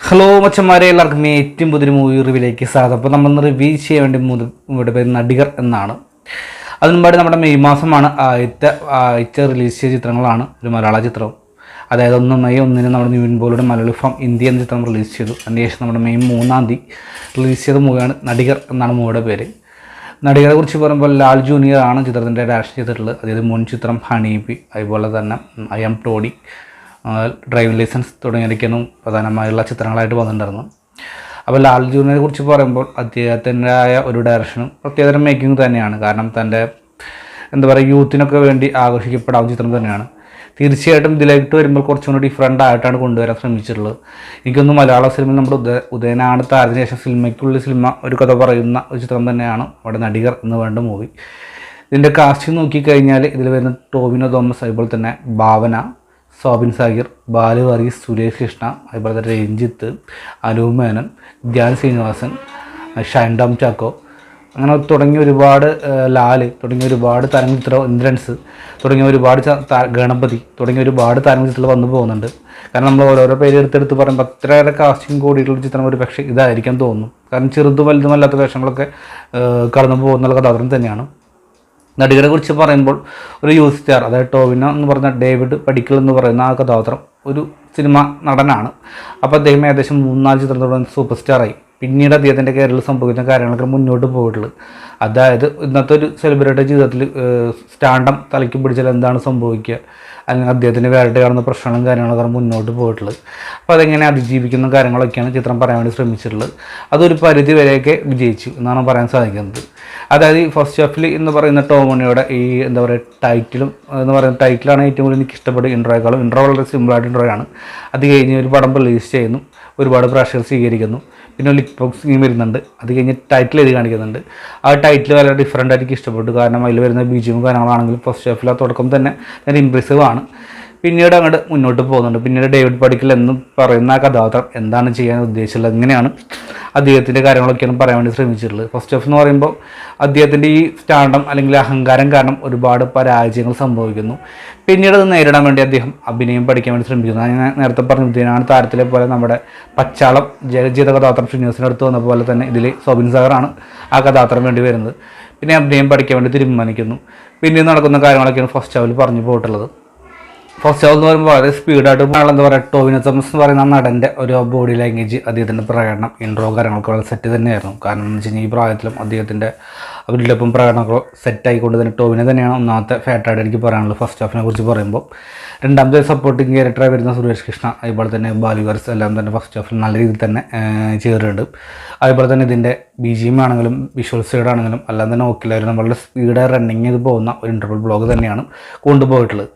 Hello മച്ചന്മാരെ, എല്ലാവർക്കും ഏറ്റവും പുതിയൊരു മൂവി റിവ്യൂവിലേക്ക് സ്വാഗതം. അപ്പോൾ നമ്മൾ റിവ്യൂ ചെയ്യാൻ വേണ്ടി ഇവിടെ പേര് നടികർ എന്നാണ്. അതിനുമ്പാട് നമ്മുടെ മെയ് മാസമാണ് ആദ്യത്തെ റിലീസ് ചെയ്ത ചിത്രങ്ങളാണ് ഒരു മലയാള ചിത്രം. അതായത് മെയ് 1 നമ്മുടെ നിവിൻ പോളിയുടെ മലയാളി ഫം ഇന്ത്യ എന്ന ചിത്രം റിലീസ് ചെയ്തു. അതിനുശേഷം നമ്മുടെ മെയ് 3 റിലീസ് ചെയ്ത മൂവിയാണ് നടികർ എന്നാണ് മൂവിയുടെ പേര്. നടികളെ കുറിച്ച് പറയുമ്പോൾ ലാൽ ജൂനിയർ ആണ് ചിത്രത്തിൻ്റെ ഡയറക്ഷൻ ചെയ്തിട്ടുള്ളത്. അതായത് മുൻ ചിത്രം ഹണീബി, അതുപോലെ തന്നെ I am Tony, driving licence തുടങ്ങിയിരിക്കുന്നു പ്രധാനമായുള്ള ചിത്രങ്ങളായിട്ട് വന്നിട്ടുണ്ടായിരുന്നു. അപ്പോൾ ലാൽ ജൂനിയറെ കുറിച്ച് പറയുമ്പോൾ അദ്ദേഹത്തിൻ്റെതായ ഒരു ഡയറക്ഷനും പ്രത്യേകതരം മേക്കിംഗ് തന്നെയാണ്. കാരണം തൻ്റെ യൂത്തിനൊക്കെ വേണ്ടി ആഘോഷിക്കപ്പെടാവുന്ന ചിത്രം തന്നെയാണ്. തീർച്ചയായിട്ടും ഇതിലേക്ക് വരുമ്പോൾ കുറച്ചുകൂടി ഡിഫറൻ്റ് ആയിട്ടാണ് കൊണ്ടുവരാൻ ശ്രമിച്ചിട്ടുള്ളത്. എനിക്കൊന്ന് മലയാള സിനിമയിൽ നമ്മുടെ ഉദയനാണ് താരത്തിന് ശേഷം സിനിമയ്ക്കുള്ളിൽ സിനിമ ഒരു കഥ പറയുന്ന ഒരു ചിത്രം തന്നെയാണ് അവിടെ നടികർ എന്ന് വേണ്ട മൂവി. ഇതിൻ്റെ കാസ്റ്റിംഗ് നോക്കിക്കഴിഞ്ഞാൽ ഇതിൽ വരുന്ന ടോവിനോ തോമസ്, അതുപോലെ തന്നെ ഭാവന, സോബിൻ സാഗിർ, ബാലു വർഗീസ്, സുരേഷ് കൃഷ്ണ, അതുപോലെ തന്നെ രഞ്ജിത്ത്, അനൂപ് മേനൻ, ധ്യാൻ ശ്രീനിവാസൻ, ഷൈൻ ടോം ചാക്കോ, അങ്ങനെ തുടങ്ങിയ ഒരുപാട് ലാല് തുടങ്ങിയ ഒരുപാട് താരങ്ങൾ, ഇന്ദ്രൻസ് തുടങ്ങിയ ഒരുപാട് ഗണപതി തുടങ്ങിയ ഒരുപാട് താരങ്ങൾ ചിത്രത്തിൽ വന്നു പോകുന്നുണ്ട്. കാരണം നമ്മൾ ഓരോരോ പേര് എടുത്തെടുത്ത് പറയുമ്പോൾ അത്രയേറെ കാസ്റ്റിംഗ് കൂടിയിട്ടുള്ള ചിത്രം ഒരു പക്ഷേ ഇതായിരിക്കാൻ തോന്നുന്നു. കാരണം ചെറുതും വലുതുമല്ലാത്ത വേഷങ്ങളൊക്കെ കടന്നു പോകുന്ന കഥാപാത്രം തന്നെയാണ്. നടികളെ കുറിച്ച് പറയുമ്പോൾ ഒരു യൂത്ത് സ്റ്റാർ, അതായത് ടോവിനോ എന്ന് പറഞ്ഞ ഡേവിഡ് പടിക്കൽ എന്ന് പറയുന്ന ആ കഥാപാത്രം ഒരു സിനിമ നടനാണ്. അപ്പോൾ അദ്ദേഹം ഏകദേശം 3-4 ചിത്രത്തോടെ സൂപ്പർ സ്റ്റാറായി. പിന്നീട് അദ്ദേഹത്തിൻ്റെ കരിയറിൽ സംഭവിക്കുന്ന കാര്യങ്ങളൊക്കെ മുന്നോട്ട് പോയിട്ടുള്ളത്. അതായത് ഇന്നത്തെ ഒരു സെലിബ്രിറ്റി ജീവിതത്തിൽ സ്റ്റാൻഡം തലയ്ക്ക് പിടിച്ചാൽ എന്താണ് സംഭവിക്കുക, അല്ലെങ്കിൽ അദ്ദേഹത്തിൻ്റെ വേറിട്ട് കാണുന്ന പ്രശ്നങ്ങളും കാര്യങ്ങളൊക്കെ മുന്നോട്ട് പോയിട്ടുള്ളത്. അപ്പോൾ അതെങ്ങനെ അതിജീവിക്കുന്ന കാര്യങ്ങളൊക്കെയാണ് ചിത്രം പറയാൻ വേണ്ടി ശ്രമിച്ചിട്ടുള്ളത്. അതൊരു പരിധി വരെയൊക്കെ വിജയിച്ചു എന്നാണ് പറയാൻ സാധിക്കുന്നത്. അതായത് ഈ ഫസ്റ്റ് ഹാഫിൽ എന്ന് പറയുന്ന ടോമണിയുടെ ഈ ടൈറ്റിലും എന്ന് പറയുന്ന ടൈറ്റിലാണ് ഏറ്റവും കൂടുതൽ എനിക്ക് ഇഷ്ടപ്പെട്ട ഇൻട്രോയേക്കാളും. ഇൻട്രോ വളരെ സിമ്പിളായിട്ട് ഇൻട്രോ ആണ്. അത് കഴിഞ്ഞ് ഒരു പടം റിലീസ് ചെയ്യുന്നു, ഒരുപാട് പ്രേക്ഷകർ സ്വീകരിക്കുന്നു, പിന്നെ ലിപ് ബോക്സിങ് വരുന്നുണ്ട്, അത് കഴിഞ്ഞ് ടൈറ്റിൽ എഴുതി കാണിക്കുന്നുണ്ട്. ആ ടൈറ്റിൽ വളരെ ഡിഫറൻ്റ് ആയിട്ട് എനിക്ക് ഇഷ്ടപ്പെട്ടു. കാരണം അതിൽ വരുന്ന ബീജിയും കാര്യങ്ങളാണെങ്കിലും ഫസ്റ്റ് ഹാഫിൽ ആ തുടക്കം തന്നെ ഞാൻ ഇമ്പ്രസീവ് ആണ്. പിന്നീട് അങ്ങോട്ട് മുന്നോട്ട് പോകുന്നുണ്ട്. പിന്നീട് ഡേവിഡ് പടിക്കൽ എന്ന് പറയുന്ന ആ കഥാപാത്രം എന്താണ് ചെയ്യാൻ ഉദ്ദേശിച്ചുള്ളത്, എങ്ങനെയാണ് അദ്ദേഹത്തിൻ്റെ കാര്യങ്ങളൊക്കെയാണ് പറയാൻ വേണ്ടി ശ്രമിച്ചിട്ടുള്ളത്. ഫസ്റ്റ് ഹാഫ് എന്ന് പറയുമ്പോൾ അദ്ദേഹത്തിൻ്റെ ഈ സ്റ്റാൻഡം അല്ലെങ്കിൽ അഹങ്കാരം കാരണം ഒരുപാട് പരാജയങ്ങൾ സംഭവിക്കുന്നു. പിന്നീട് അത് നേരിടാൻ വേണ്ടി അദ്ദേഹം അഭിനയം പഠിക്കാൻ വേണ്ടി ശ്രമിക്കുന്നു. ഞാൻ നേരത്തെ പറഞ്ഞു ഉദയനാണ് താരത്തിലെ പോലെ നമ്മുടെ പച്ചാളം ജയജീത കഥാപാത്രം ശ്രീനിവാസിൻ്റെ അടുത്ത് വന്ന പോലെ തന്നെ ഇതിൽ സോബിൻ സാഗറാണ് ആ കഥാപാത്രം വേണ്ടി വരുന്നത്. പിന്നെ അഭിനയം പഠിക്കാൻ വേണ്ടി തീരുമാനിക്കുന്നു. പിന്നീട് നടക്കുന്ന കാര്യങ്ങളൊക്കെയാണ് ഫസ്റ്റ് ഹാഫിൽ പറഞ്ഞു പോയിട്ടുള്ളത്. ഫസ്റ്റ് ഹാഫ് എന്ന് പറയുമ്പോൾ വളരെ സ്പീഡായിട്ട് എന്താ പറയുക, ടോവിനോ തോമസ് എന്ന് പറയുന്ന നടൻ്റെ ഒരു ബോഡി ലാംഗ്വേജ്, അദ്ദേഹത്തിൻ്റെ പ്രകടനം, ഇൻട്രോ കാര്യങ്ങളൊക്കെ വളരെ സെറ്റ് തന്നെയായിരുന്നു. കാരണം എന്ന് വെച്ച് കഴിഞ്ഞാൽ ഈ പ്രായത്തിലും അദ്ദേഹത്തിൻ്റെ അവരുടെ ഒപ്പം പ്രകടനമൊക്കെ സെറ്റായിക്കൊണ്ട് തന്നെ ടോവിനോ തന്നെയാണ് ഒന്നാമത്തെ ഫാറ്റായിട്ട് എനിക്ക് പറയാനുള്ളത് ഫസ്റ്റ് ഹാഫിനെ കുറിച്ച് പറയുമ്പോൾ. രണ്ടാമത്തെ സപ്പോർട്ടിങ് ക്യാരക്ടറായി വരുന്ന സുരേഷ് കൃഷ്ണ, അതുപോലെ തന്നെ ബാലു വർഗീസ് എല്ലാം തന്നെ ഫസ്റ്റ് ഹാഫിൽ നല്ല രീതിയിൽ തന്നെ ചേരുന്നുണ്ട്. അതുപോലെ തന്നെ ഇതിൻ്റെ BGM ആണെങ്കിലും വിഷ്വൽ സൈഡ് ആണെങ്കിലും എല്ലാം തന്നെ ഓക്കെല്ലായിരുന്നു. വളരെ സ്പീഡായി റണ്ണിങ് ചെയ്ത് പോകുന്ന ഒരു ഇൻ്റർവൽ ബ്ലോഗ് തന്നെയാണ് കൊണ്ടുപോയിട്ടുള്ളത്.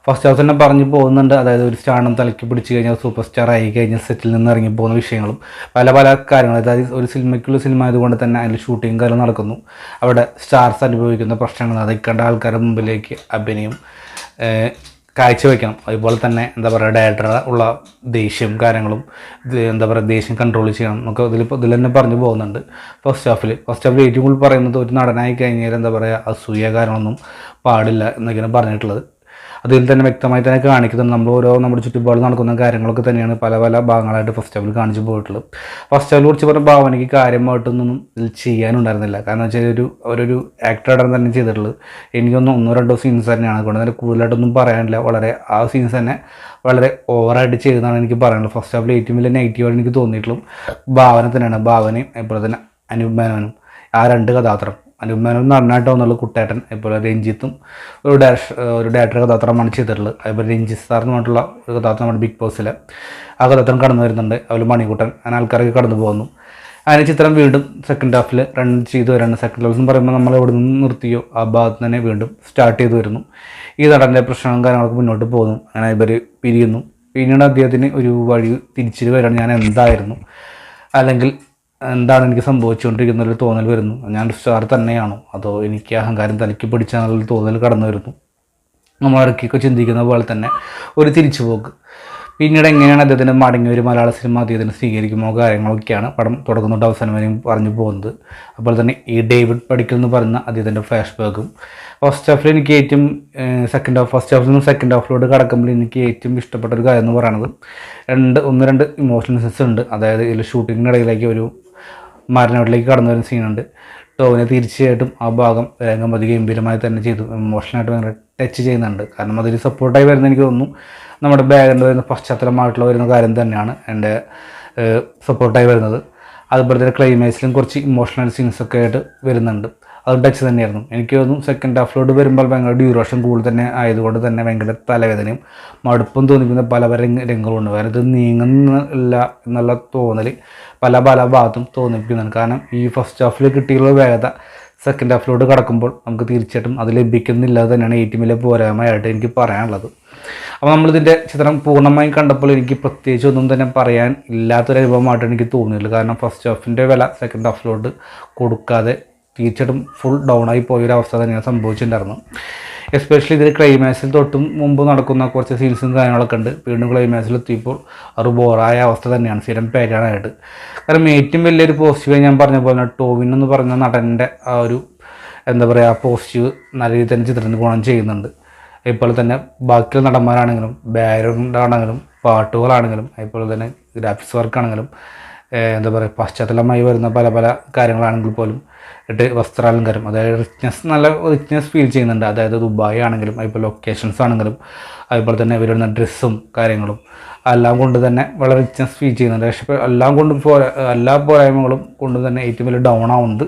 ഫസ്റ്റ് ഹാഫ് തന്നെ പറഞ്ഞു പോകുന്നുണ്ട്. അതായത് ഒരു സ്റ്റാർഡം തലയ്ക്ക് പിടിച്ച് കഴിഞ്ഞാൽ സൂപ്പർ സ്റ്റാർ ആയി കഴിഞ്ഞാൽ സെറ്റിൽ നിന്ന് ഇറങ്ങി പോകുന്ന വിഷയങ്ങളും പല പല കാര്യങ്ങളും. അതായത് ഒരു സിനിമയ്ക്കുള്ള സിനിമ ആയതുകൊണ്ട് തന്നെ അതിൽ ഷൂട്ടിങ് കാര്യം നടക്കുന്നു. അവിടെ സ്റ്റാർസ് അനുഭവിക്കുന്ന പ്രശ്നങ്ങൾ അതൊക്കെ കണ്ട ആൾക്കാരുടെ മുമ്പിലേക്ക് അഭിനയം കാഴ്ചവെക്കണം. അതുപോലെ തന്നെ ഡയറക്ടറുടെ ഉള്ള ദേഷ്യം കാര്യങ്ങളും ദേഷ്യം കൺട്രോൾ ചെയ്യണം എന്നൊക്കെ ഇതിൽ തന്നെ പറഞ്ഞു പോകുന്നുണ്ട്. ഫസ്റ്റ് ഹാഫിൽ ഏറ്റവും കൂടുതൽ പറയുന്നത് ഒരു നടനായി കഴിഞ്ഞാൽ അസൂയ കാര്യങ്ങളൊന്നും പാടില്ല എന്നൊക്കെയാണ് പറഞ്ഞിട്ടുള്ളത്. അതിൽ തന്നെ വ്യക്തമായി തന്നെ കാണിക്കുന്നുണ്ട്. നമ്മുടെ ചുറ്റുപാട് നടക്കുന്ന കാര്യങ്ങളൊക്കെ തന്നെയാണ് പല പല ഭാഗങ്ങളായിട്ട് ഫസ്റ്റ് ഹാഫിൽ കാണിച്ചു പോയിട്ടുള്ളത്. ഫസ്റ്റ് ഹാഫിൽ കുറിച്ച് പറഞ്ഞ ഭാവനയ്ക്ക് കാര്യമായിട്ടൊന്നും ഇതിൽ ചെയ്യാനുണ്ടായിരുന്നില്ല. കാരണം വെച്ചാൽ ഒരു ആക്ടറായിട്ടാണ് തന്നെ ചെയ്തിട്ടുള്ളത്. എനിക്കൊന്നും 1-2 സീൻസ് തന്നെയാണ്. അതുകൊണ്ട് തന്നെ കൂടുതലായിട്ടൊന്നും പറയാനില്ല. ആ സീൻസ് തന്നെ വളരെ ഓവറായിട്ട് ചെയ്തതാണ് എനിക്ക് പറയാനുള്ളത്. ഫസ്റ്റ് ഹാഫിൽ ഏറ്റവും വലിയ നെഗറ്റീവായിട്ട് എനിക്ക് തോന്നിയിട്ടുള്ളൂ ഭാവന തന്നെയാണ്. ഭാവനയും അതുപോലെ തന്നെ അനൂപ് മേനോനും ആ 2 കഥാപാത്രം. അനൂപ് മേനോൻ നന്നായിട്ട് തോന്നുള്ളൂ കുട്ടേട്ടൻ, അതുപോലെ രഞ്ജിത്തും ഒരു ഡയറക്ടർ കഥാപാത്രമാണ് ചെയ്തിട്ടുള്ളത്. അതുപോലെ രഞ്ജിത്ത് സാറിന് വേണ്ടിയിട്ടുള്ള ഒരു കഥാപാത്രം നമ്മുടെ ബിഗ് ബോസിലെ ആ കഥാപാത്രം കടന്നു വരുന്നുണ്ട്. അതുപോലെ മണിക്കുട്ടൻ, അങ്ങനെ ആൾക്കാരൊക്കെ കടന്നു പോകുന്നു. അതിന് ചിത്രം വീണ്ടും സെക്കൻഡ് ഹാഫിൽ റൺ ചെയ്ത് വരാണ്. സെക്കൻഡ് ഹാഫ് എന്ന് പറയുമ്പോൾ നമ്മൾ എവിടെ നിന്ന് നിർത്തിയോ ആ ഭാഗത്ത് തന്നെ വീണ്ടും സ്റ്റാർട്ട് ചെയ്ത് വരുന്നു. ഈ നടൻ്റെ പ്രശ്നങ്ങളും കാര്യങ്ങളൊക്കെ മുന്നോട്ട് പോകുന്നു. അങ്ങനെ ഇവർ പിരിയുന്നു. പിന്നീട് അദ്ദേഹത്തിന് ഒരു വഴി തിരിച്ചു വരാണ്. ഞാൻ എന്തായിരുന്നു, അല്ലെങ്കിൽ എന്താണ് എനിക്ക് സംഭവിച്ചുകൊണ്ടിരിക്കുന്നൊരു തോന്നൽ വരുന്നു. ഞാനൊരു സ്റ്റാർ തന്നെയാണോ, അതോ എനിക്ക് അഹങ്കാരം തലയ്ക്ക് പിടിച്ചാണെന്നുള്ള തോന്നൽ കടന്നു വരുന്നു. നമ്മൾ ഇടയ്ക്കൊക്കെ ചിന്തിക്കുന്ന പോലെ തന്നെ ഒരു തിരിച്ചുപോക്ക്. പിന്നീട് എങ്ങനെയാണ് അദ്ദേഹത്തിന് മടങ്ങി ഒരു മലയാള സിനിമ അദ്ദേഹത്തിന് സ്വീകരിക്കുമോ കാര്യങ്ങളൊക്കെയാണ് പടം തുടങ്ങുന്നുണ്ട് അവസാനം വരെയും പറഞ്ഞു പോകുന്നത്. അപ്പോൾ തന്നെ ഈ ഡേവിഡ് പടിക്കൽ എന്ന് പറയുന്ന അദ്ദേഹത്തിൻ്റെ ഫ്ലാഷ് ബാക്കും ഫസ്റ്റ് ഹാഫിൽ എനിക്ക് ഏറ്റവും ഫസ്റ്റ് ഹാഫിൽ നിന്നും സെക്കൻഡ് ഹാഫിലോട്ട് കടക്കുമ്പോൾ എനിക്ക് ഏറ്റവും ഇഷ്ടപ്പെട്ട ഒരു കാര്യം എന്ന് പറയുന്നത് രണ്ട് ഇമോഷണൽസ് ഉണ്ട്. അതായത് ഇതിൽ ഷൂട്ടിങ്ങിനിടയിലേക്ക് ഒരു മരണത്തിലേക്ക് കടന്നു വരുന്ന സീനുണ്ട്. ടോവിനെ തീർച്ചയായിട്ടും ആ ഭാഗം രംഗം ഗംഭീരമായി തന്നെ ചെയ്തു. ഇമോഷണലായിട്ട് ഭയങ്കര ടച്ച് ചെയ്യുന്നുണ്ട്. കാരണം അതിൽ സപ്പോർട്ടായി വരുന്ന എനിക്ക് തോന്നുന്നു നമ്മുടെ ബാക്ക്ഗ്രൗണ്ട് വരുന്ന പശ്ചാത്തലമായിട്ടുള്ള വരുന്ന കാര്യം തന്നെയാണ് എൻ്റെ സപ്പോർട്ടായി വരുന്നത്. അതുപോലെ തന്നെ ക്ലൈമാക്സിലും കുറച്ച് ഇമോഷണൽ സീൻസൊക്കെ ആയിട്ട് വരുന്നുണ്ട്. അത് ടച്ച് തന്നെയായിരുന്നു. എനിക്ക് തോന്നുന്നു സെക്കൻഡ് ഹാഫിലോട്ട് വരുമ്പോൾ ഭയങ്കര ഡ്യൂറേഷൻ കൂടുതൽ തന്നെ ആയതുകൊണ്ട് തന്നെ ഭയങ്കര തലവേദനയും മടുപ്പും തോന്നിക്കുന്ന പല രംഗങ്ങളുണ്ട്. കാരണം ഇത് നീങ്ങുന്നില്ല എന്നുള്ള തോന്നൽ പല ഭാഗത്തും തോന്നിപ്പിക്കുന്നുണ്ട്. കാരണം ഈ ഫസ്റ്റ് ഹാഫിൽ കിട്ടിയുള്ള വേഗത സെക്കൻഡ് ഹാഫിലോട്ട് കടക്കുമ്പോൾ നമുക്ക് തീർച്ചയായിട്ടും അത് ലഭിക്കുന്നില്ല തന്നെയാണ് ഏറ്റവും വലിയ പോരായ്മയായിട്ട് എനിക്ക് പറയാനുള്ളത്. അപ്പോൾ നമ്മളിതിൻ്റെ ചിത്രം പൂർണ്ണമായും കണ്ടപ്പോൾ എനിക്ക് പ്രത്യേകിച്ച് ഒന്നും തന്നെ പറയാൻ ഇല്ലാത്തൊരു അനുഭവമായിട്ട് എനിക്ക് തോന്നിയില്ല. കാരണം ഫസ്റ്റ് ഹാഫിൻ്റെ വില സെക്കൻഡ് ഹാഫിലോട്ട് കൊടുക്കാതെ തീർച്ചയായിട്ടും ഫുൾ ഡൗൺ ആയി പോയൊരവസ്ഥ തന്നെയാണ് സംഭവിച്ചിട്ടുണ്ടായിരുന്നു. എസ്പെഷ്യലി ഇതിൽ ക്ലൈമാക്സിൽ തൊട്ടും മുമ്പ് നടക്കുന്ന കുറച്ച് സീൻസും കാര്യങ്ങളൊക്കെ ഉണ്ട്. വീണ്ടും ക്ലൈമാക്സിൽ എത്തിയപ്പോൾ ഒരു ബോറായ അവസ്ഥ തന്നെയാണ് സ്ഥിരം പേരാനായിട്ട്. കാരണം ഏറ്റവും വലിയൊരു പോസിറ്റീവായി ഞാൻ പറഞ്ഞ പോലെ ടോവിൻ എന്ന് പറഞ്ഞ നടൻ്റെ ആ ഒരു പോസിറ്റീവ് നല്ല രീതിയിൽ തന്നെ ചിത്രത്തിന് ഗുണം ചെയ്യുന്നുണ്ട്. അതുപോലെ തന്നെ ബാക്കിയുള്ള നടന്മാരാണെങ്കിലും ബാക്ക്ഗ്രൗണ്ട് ആണെങ്കിലും പാട്ടുകളാണെങ്കിലും അതുപോലെ തന്നെ ഗ്രാഫിക്സ് വർക്കാണെങ്കിലും പശ്ചാത്തലമായി വരുന്ന പല കാര്യങ്ങളാണെങ്കിൽ പോലും വസ്ത്രാലങ്കാരം, അതായത് നല്ല റിച്ച്നെസ് ഫീൽ ചെയ്യുന്നുണ്ട്. അതായത് ദുബായ് ആണെങ്കിലും അതുപോലെ ലൊക്കേഷൻസ് ആണെങ്കിലും അതുപോലെ തന്നെ ഇവരുടെ ഡ്രസ്സും കാര്യങ്ങളും എല്ലാം കൊണ്ട് തന്നെ വളരെ റിച്ച്നെസ് ഫീൽ ചെയ്യുന്നുണ്ട്. പക്ഷേ എല്ലാ പോരായ്മകളും കൊണ്ട് തന്നെ ഏറ്റവും വലിയ ഡൗൺ ആവുന്നത്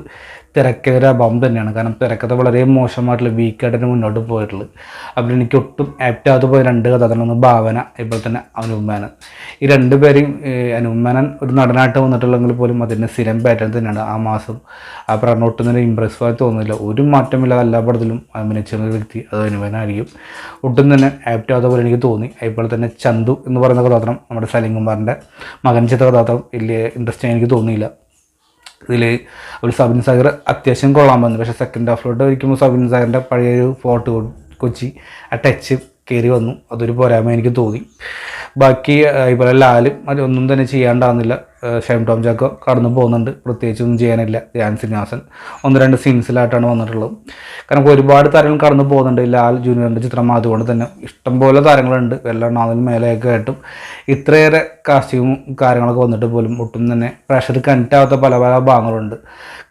തിരക്കഥയുടെ അഭാവം തന്നെയാണ്. കാരണം തിരക്കഥ വളരെ മോശമായിട്ടുള്ള വീക്കായിട്ട് മുന്നോട്ട് പോയിട്ടുള്ളത്. അപ്പോൾ എനിക്ക് ഒട്ടും ആപ്റ്റാകാതെ പോയ രണ്ട് കഥാപാത്രങ്ങളൊന്ന് ഭാവന അതുപോലെ തന്നെ അനൂപ് മേനോൻ. ഈ രണ്ടുപേരെയും അനൂപ് മേനോൻ ഒരു നടനായിട്ട് വന്നിട്ടുള്ളെങ്കിൽ പോലും അതിൻ്റെ സ്ഥിരം പാറ്റേൺ തന്നെയാണ്. ആ മാസം ആ പ്രകടനം ഒട്ടും തന്നെ ഇമ്പ്രസീവായി തോന്നുന്നില്ല. ഒരു മാറ്റമില്ലാതെ എല്ലാ പടത്തിലും അഭിനയിച്ചിരുന്ന ഒരു വ്യക്തി അത് അനൂപ് മേനോനായിരിക്കും. ഒട്ടും തന്നെ ആപ്റ്റാകാതെ പോലെ എനിക്ക് തോന്നി. അതുപോലെ തന്നെ ചന്തു എന്ന് പറയുന്ന കഥാപാത്രം നമ്മുടെ സലീം കുമാറിൻ്റെ മകൻ ചെയ്ത കഥാപാത്രം വലിയ ഇൻട്രസ്റ്റിംഗ് എനിക്ക് തോന്നിയില്ല. ഇതിൽ ഒരു സബിൻ സാഗർ അത്യാവശ്യം കൊള്ളാൻ വന്നു. പക്ഷേ സെക്കൻഡ് ഹാഫിലോട്ട് വയ്ക്കുമ്പോൾ സബിൻ സാഗറിൻ്റെ പഴയൊരു ഫോർട്ട് കൊച്ചി ആ ടച്ച് കയറി വന്നു. അതൊരു പോരായ്മ എനിക്ക് തോന്നി. ബാക്കി ഇതുപോലെ ലാലും അതൊന്നും തന്നെ ചെയ്യാണ്ടാവുന്നില്ല. ഷൈം ടോം ചാക്കോ കടന്നു പോകുന്നുണ്ട്, പ്രത്യേകിച്ചൊന്നും ചെയ്യാനില്ല. ധ്യാൻ ശ്രീനിവാസൻ 1-2 സീൻസിലായിട്ടാണ് വന്നിട്ടുള്ളത്. കാരണം ഒരുപാട് താരങ്ങൾ കടന്നു പോകുന്നുണ്ട്. ലാൽ ജൂനിയറിൻ്റെ ചിത്രം അതുകൊണ്ട് തന്നെ ഇഷ്ടംപോലെ താരങ്ങളുണ്ട്. എല്ലാം മേലെയൊക്കെ ആയിട്ടും ഇത്രയേറെ കാസ്റ്യൂമും കാര്യങ്ങളൊക്കെ വന്നിട്ട് പോലും ഒട്ടും തന്നെ പ്രഷർ കണക്റ്റ് ആവാത്ത പല ഭാഗങ്ങളുണ്ട്.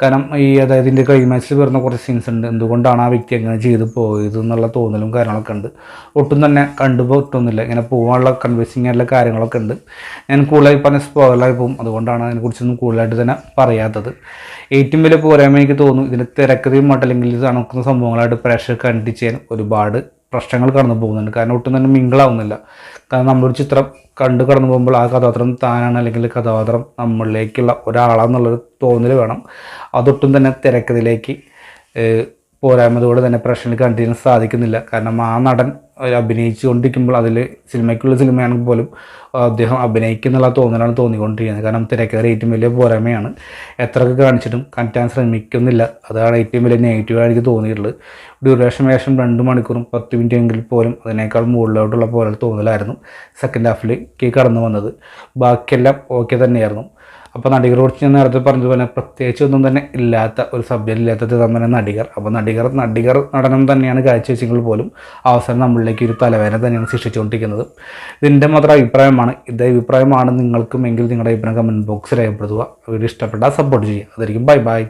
കാരണം അതായത് ഇതിൻ്റെ ക്ലൈമാക്സിൽ വരുന്ന കുറച്ച് സീൻസ് ഉണ്ട്. എന്തുകൊണ്ടാണ് ആ വ്യക്തി എങ്ങനെ ചെയ്ത് പോയത് എന്നുള്ള തോന്നലും കാര്യങ്ങളൊക്കെ ഉണ്ട്. ഒട്ടും തന്നെ കണ്ടുപോയിട്ടൊന്നുമില്ല. ഇങ്ങനെ പോകാനുള്ള കൺവിൻസിങ് ആയിട്ടുള്ള കാര്യങ്ങളൊക്കെ ഉണ്ട്. ഞാൻ കൂടുതലായി പറഞ്ഞ സ്പോയിലറായി പോകും. അതുകൊണ്ടാണ് അതിനെക്കുറിച്ചൊന്നും കൂടുതലായിട്ട് തന്നെ പറയാത്തത്. ഏറ്റവും വലിയ പോരായ്മ എനിക്ക് തോന്നുന്നു ഇതിൻ്റെ തിരക്കഥയും അല്ലെങ്കിൽ ഇത് നടക്കുന്ന സംഭവങ്ങളായിട്ട് പ്രഷർ കണ്ടിട്ട് ചെയ്യാൻ ഒരുപാട് പ്രശ്നങ്ങൾ കടന്നു പോകുന്നുണ്ട്. കാരണം ഒട്ടും തന്നെ മിങ്കിളാവുന്നില്ല. കാരണം നമ്മളൊരു ചിത്രം കടന്നു പോകുമ്പോൾ ആ കഥാപാത്രം താനാണ് അല്ലെങ്കിൽ കഥാപാത്രം നമ്മളിലേക്കുള്ള ഒരാളാണെന്നുള്ളൊരു തോന്നൽ വേണം. അതൊട്ടും തന്നെ തിരക്കഥയിലേക്ക് പോരായ്മതോടെ തന്നെ പ്രശ്നങ്ങൾ കണ്ടിന്യൂ സാധിക്കുന്നില്ല. കാരണം ആ നടൻ അഭിനയിച്ചു കൊണ്ടിരിക്കുമ്പോൾ അതിൽ സിനിമയാണെങ്കിൽ പോലും അദ്ദേഹം അഭിനയിക്കുന്നുള്ള തോന്നലാണ് തോന്നിക്കൊണ്ടിരിക്കുന്നത്. കാരണം തിരക്കഥ ഏറ്റവും വലിയ പോരായ്മയാണ്. എത്രയൊക്കെ കാണിച്ചിട്ടും കണ്ടെത്താൻ ശ്രമിക്കുന്നില്ല. അതാണ് ഏറ്റവും വലിയ നെഗറ്റീവായി എനിക്ക് തോന്നിയിട്ടുള്ളത്. ഡ്യൂറേഷൻ 2 മണിക്കൂറും 10 മിനിറ്റ് എങ്കിൽ പോലും അതിനേക്കാൾ മുകളിലോട്ടുള്ള പോലെ തോന്നലായിരുന്നു സെക്കൻഡ് ഹാഫിലേക്ക് കടന്നു വന്നത്. ബാക്കിയെല്ലാം ഓക്കെ തന്നെയായിരുന്നു. അപ്പോൾ നടികളോട് ഞാൻ നേരത്തെ പറഞ്ഞതുപോലെ പ്രത്യേകിച്ചൊന്നും തന്നെ ഇല്ലാത്ത ഒരു സബ്ജക്റ്റ് ഇല്ലാത്തത് തന്നെ നടികർ. അപ്പോൾ നടികർ നടനം തന്നെയാണ് കാഴ്ചവെച്ചെങ്കിൽ പോലും അവസാനം നമ്മളിലേക്ക് ഒരു തലവേദന തന്നെയാണ് സൃഷ്ടിച്ചുകൊണ്ടിരിക്കുന്നത്. ഇതിൻ്റെ മാത്രം അഭിപ്രായമാണ്. ഇതേ അഭിപ്രായമാണ് നിങ്ങൾക്കും എങ്കിൽ നിങ്ങളുടെ അഭിപ്രായം കമൻറ്റ് ബോക്സിൽ രേഖപ്പെടുത്തുക. വീഡിയോ ഇഷ്ടപ്പെട്ടാൽ സപ്പോർട്ട് ചെയ്യുക. അതായിരിക്കും ബൈ.